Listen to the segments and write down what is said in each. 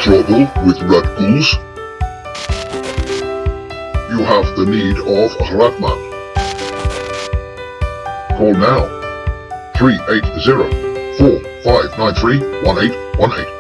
Trouble with red ghouls? You have the need of a red man. Call now. 380-4593-1818.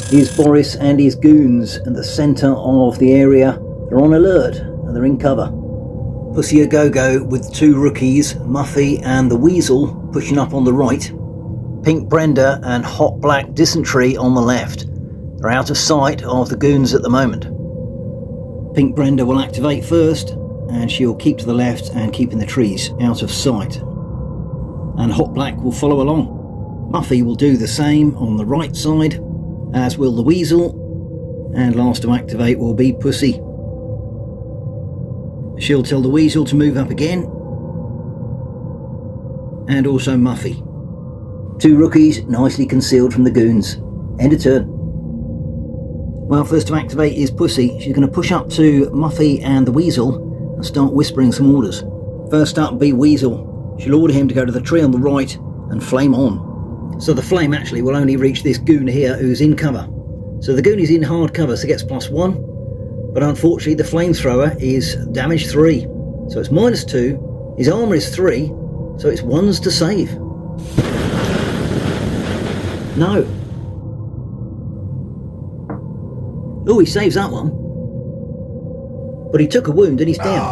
Here's Boris and his goons at the centre of the area. They're on alert and they're in cover. Pussy a Go-Go with two rookies, Muffy and the Weasel, pushing up on the right. Pink Brenda and Hot Black Dysentery on the left. They're out of sight of the goons at the moment. Pink Brenda will activate first, and she'll keep to the left and keep in the trees, out of sight. And Hot Black will follow along. Muffy will do the same on the right side, as will the Weasel, and last to activate will be Pussy. She'll tell the Weasel to move up again, and also Muffy. Two rookies nicely concealed from the goons. End of turn. Well, first to activate is Pussy. She's going to push up to Muffy and the Weasel and start whispering some orders. First up will be Weasel. She'll order him to go to the tree on the right and flame on. So the flame actually will only reach this goon here who's in cover. So the goon is in hard cover, so gets +1. But unfortunately the flamethrower is damage 3. So it's -2. His armour is 3, so it's 1s to save. No. Oh, he saves that one. But he took a wound and he's down.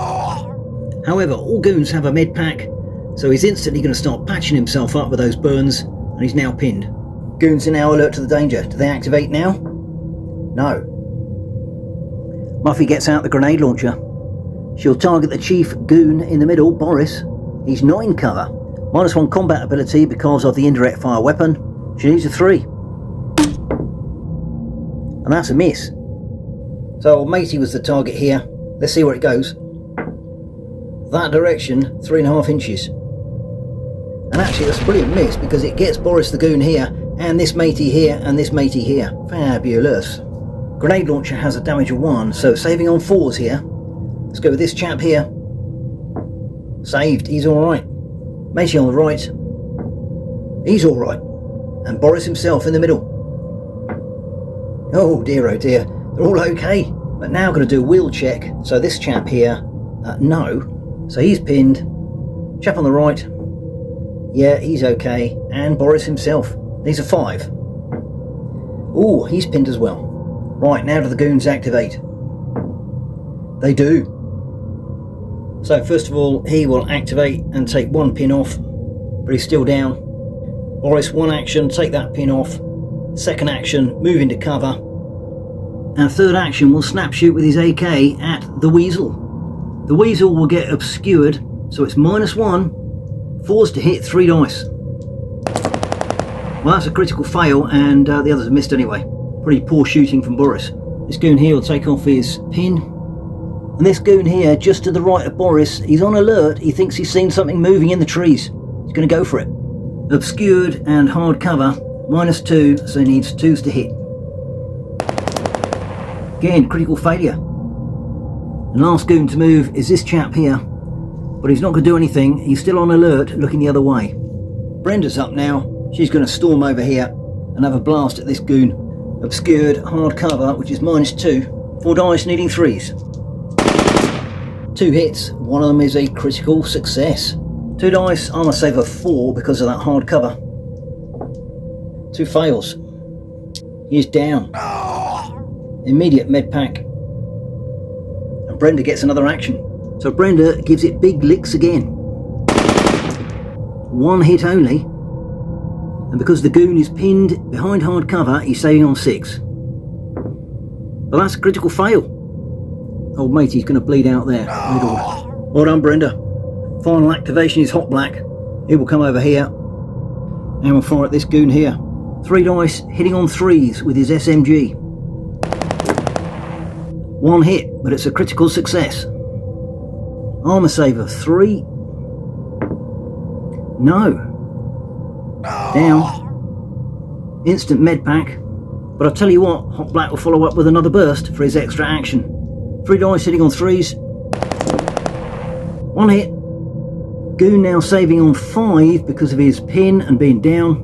However, all goons have a med pack, so he's instantly going to start patching himself up with those burns, and he's now pinned. Goons are now alert to the danger. Do they activate now? No. Muffy gets out the grenade launcher. She'll target the chief goon in the middle, Boris. He's not in cover. -1 combat ability because of the indirect fire weapon. She needs a 3. And that's a miss. So old matey was the target here. Let's see where it goes. That direction, 3.5 inches. And actually that's a brilliant miss because it gets Boris the goon here, and this matey here, and this matey here. Fabulous. Grenade launcher has a damage of 1, so saving on 4s here. Let's go with this chap here. Saved, he's alright. Matey on the right. He's alright. And Boris himself in the middle. Oh dear, they're all okay. But now I'm going to do a wheel check. So this chap here, no. So he's pinned. Chap on the right. Yeah, he's okay. And Boris himself. These are 5. Oh, he's pinned as well. Right, now do the goons activate? They do. So first of all, he will activate and take 1 pin off, but he's still down. Boris, 1 action, take that pin off. Second action, move into cover. And third action will snap shoot with his AK at the Weasel. The Weasel will get obscured, so it's -1. 4s to hit, 3 dice. Well, that's a critical fail, and the others have missed anyway. Pretty poor shooting from Boris. This goon here will take off his pin. And this goon here, just to the right of Boris, he's on alert. He thinks he's seen something moving in the trees. He's going to go for it. Obscured and hard cover, -2, so he needs 2s to hit. Again, critical failure. And last goon to move is this chap here. But he's not going to do anything. He's still on alert, looking the other way. Brenda's up now. She's going to storm over here and have a blast at this goon. Obscured, hard cover, which is -2. 4 dice, needing 3s. 2 hits. 1 of them is a critical success. 2 dice, armor save of 4 because of that hard cover. 2 fails. He's down. Immediate med pack. And Brenda gets another action. So Brenda gives it big licks again. 1 hit only. And because the goon is pinned behind hard cover, he's saving on 6. But that's a critical fail. Old matey's going to bleed out there. Well done, Brenda. Final activation is hot black. He will come over here and we'll fire at this goon here. 3 dice, hitting on 3s with his SMG. 1 hit, but it's a critical success. Armour save of 3. No. Down. Instant med pack. But I'll tell you what, hot black will follow up with another burst for his extra action. 3 dice hitting on 3s. 1 hit. Goon now saving on 5 because of his pin and being down.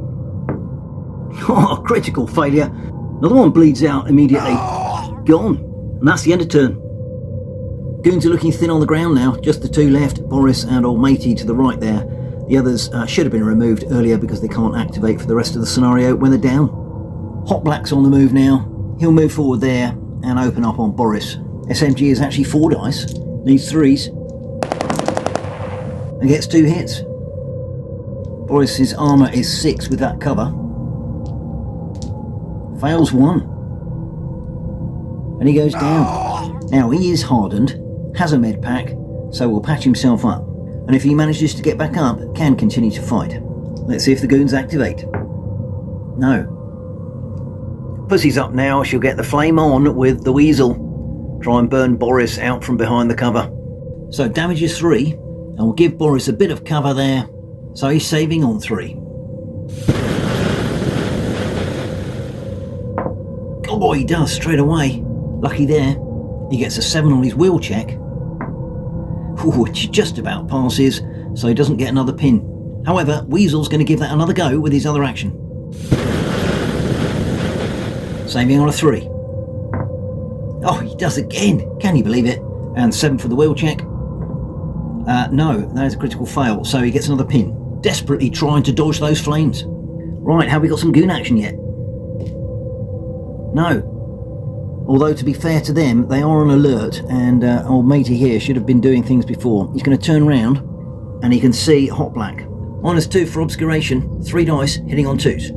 Oh, critical failure. Another one bleeds out immediately. Gone. And that's the end of turn. Goons are looking thin on the ground now. Just the 2 left, Boris and old matey to the right there. The others should have been removed earlier because they can't activate for the rest of the scenario when they're down. Hot black's on the move now. He'll move forward there and open up on Boris. SMG is actually 4 dice. Needs 3s. And gets 2 hits. Boris's armour is 6 with that cover. Fails 1. And he goes down. Now he is hardened, has a med pack, so will patch himself up. And if he manages to get back up, can continue to fight. Let's see if the goons activate. No. Pussy's up now, she'll get the flame on with the weasel. Try and burn Boris out from behind the cover. So damage is 3, and we'll give Boris a bit of cover there, so he's saving on 3. Oh boy, he does straight away. Lucky there. He gets a 7 on his wheel check. Ooh, which just about passes, so he doesn't get another pin. However, Weasel's going to give that another go with his other action. Saving on a 3. Oh, he does again. Can you believe it? And 7 for the wheel check. No, that is a critical fail, so he gets another pin. Desperately trying to dodge those flames. Right, have we got some goon action yet? No. Although, to be fair to them, they are on alert, and old matey here should have been doing things before. He's going to turn round, and he can see hot black. -2 for obscuration, 3 dice, hitting on 2s.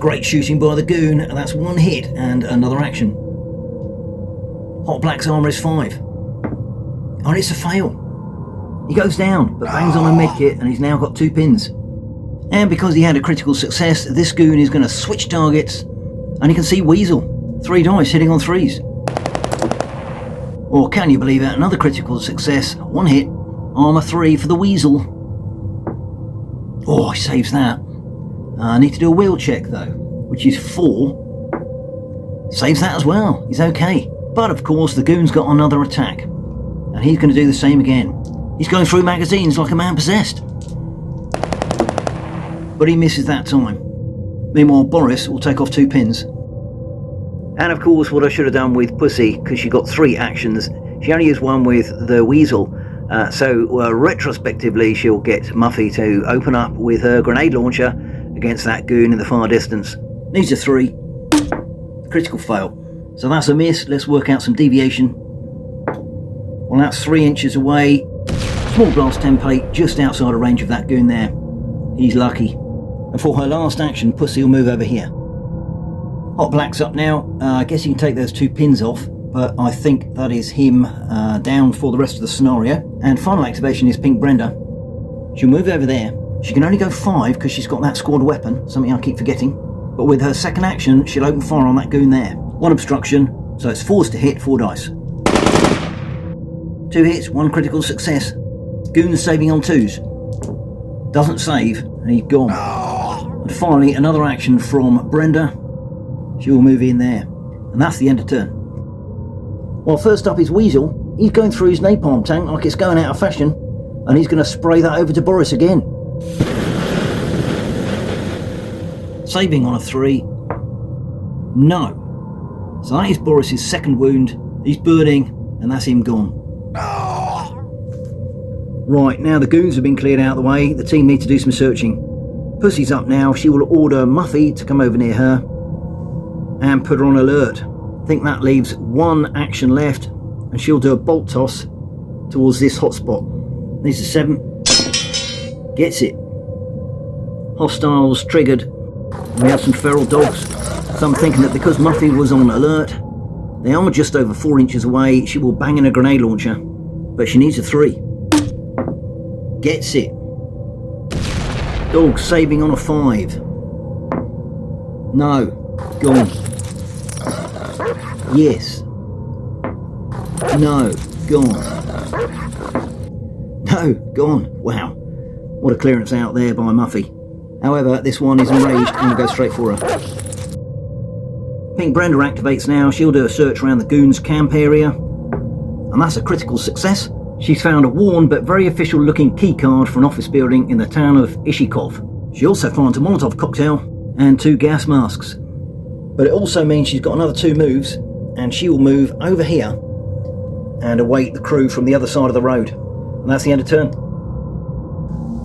Great shooting by the goon, and that's 1 hit and another action. Hot black's armour is 5. Oh, and it's a fail. He goes down, but bangs on a medkit, and he's now got 2 pins. And because he had a critical success, this goon is going to switch targets, and he can see Weasel. 3 dice hitting on 3s. Or can you believe it, another critical success, 1 hit, armour 3 for the Weasel. Oh, he saves that. I need to do a wheel check though, which is 4. Saves that as well, he's okay. But of course the goon's got another attack, and he's going to do the same again. He's going through magazines like a man possessed. But he misses that time. Meanwhile, Boris will take off 2 pins. And of course, what I should have done with Pussy, because she got 3 actions, she only used 1 with the Weasel. So retrospectively, she'll get Muffy to open up with her grenade launcher against that goon in the far distance. Needs a 3. Critical fail. So that's a miss. Let's work out some deviation. Well, that's 3 inches away. Small blast template just outside of range of that goon there. He's lucky. And for her last action, Pussy will move over here. Hot black's up now. I guess he can take those 2 pins off, but I think that is him down for the rest of the scenario. And final activation is Pink Brenda. She'll move over there. She can only go 5 because she's got that squad weapon, something I keep forgetting. But with her second action, she'll open fire on that goon there. 1 obstruction, so it's 4s to hit, 4 dice. 2 hits, 1 critical success. Goon's saving on 2s. Doesn't save, and he's gone. And finally, another action from Brenda. She will move in there. And that's the end of turn. Well, first up is Weasel. He's going through his napalm tank like it's going out of fashion. And he's going to spray that over to Boris again. Saving on a 3. No. So that is Boris's second wound. He's burning, and that's him gone. Right, now the goons have been cleared out of the way. The team need to do some searching. Pussy's up now. She will order Muffy to come over near her and put her on alert. I think that leaves 1 action left, and she'll do a bolt toss towards this hotspot. Needs a 7. Gets it. Hostiles triggered. We have some feral dogs. Some thinking that because Muffy was on alert, they are just over 4 inches away, she will bang in a grenade launcher. But she needs a 3. Gets it. Dog saving on a 5. No. Gone. Yes. No. Gone. No. Gone. Wow. What a clearance out there by Muffy. However, this one is enraged and will go straight for her. Pink Brenda activates now. She'll do a search around the goons camp area. And that's a critical success. She's found a worn but very official looking key card for an office building in the town of Ishikov. She also finds a Molotov cocktail and 2 gas masks. But it also means she's got another 2 moves, and she will move over here and await the crew from the other side of the road. And that's the end of turn.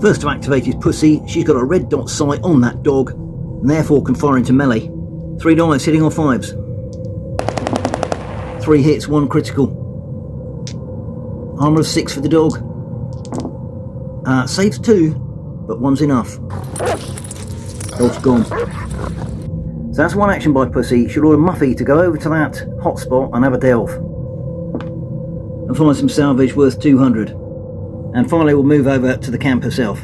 First to activate is Pussy. She's got a red dot sight on that dog, and therefore can fire into melee. 3 dice hitting on 5s. 3 hits, 1 critical. Armour of 6 for the dog. Saves 2, but 1's enough. Dog's gone. So that's 1 action by Pussy. She'll order Muffy to go over to that hotspot and have a delve. And find some salvage worth 200. And finally we'll move over to the camp herself.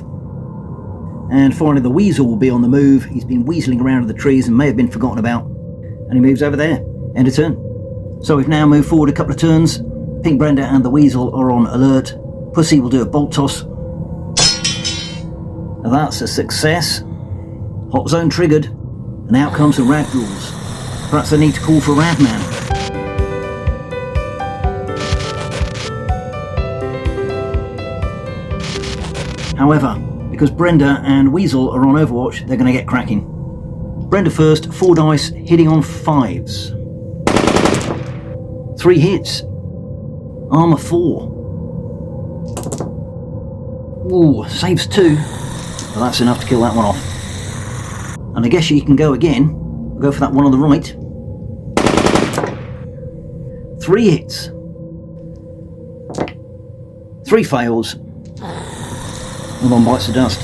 And finally the Weasel will be on the move. He's been weaseling around in the trees and may have been forgotten about. And he moves over there. End of turn. So we've now moved forward a couple of turns. Pink Brenda and the Weasel are on alert. Pussy will do a bolt toss. Now that's a success. Hot zone triggered. And out comes the rad ghouls. Perhaps they need to call for Radman. However, because Brenda and Weasel are on Overwatch, they're going to get cracking. Brenda first, 4 dice, hitting on 5s. 3 hits. Armour 4. Ooh, saves 2. But that's enough to kill that one off. And I guess she can go again. We'll go for that one on the right. 3 hits. 3 fails. And 1 bites the dust.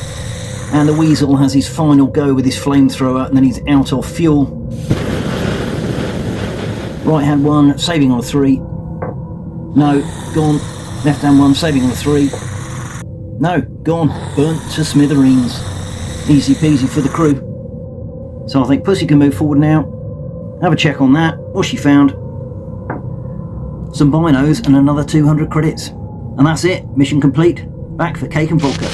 And the Weasel has his final go with his flamethrower, and then he's out of fuel. Right hand 1, saving on a 3. No, gone. Left hand 1, saving on a 3. No, gone. Burnt to smithereens. Easy peasy for the crew. So I think Pussy can move forward now. Have a check on that. What she found. Some binos and another 200 credits. And that's it. Mission complete. Back for cake and vodka.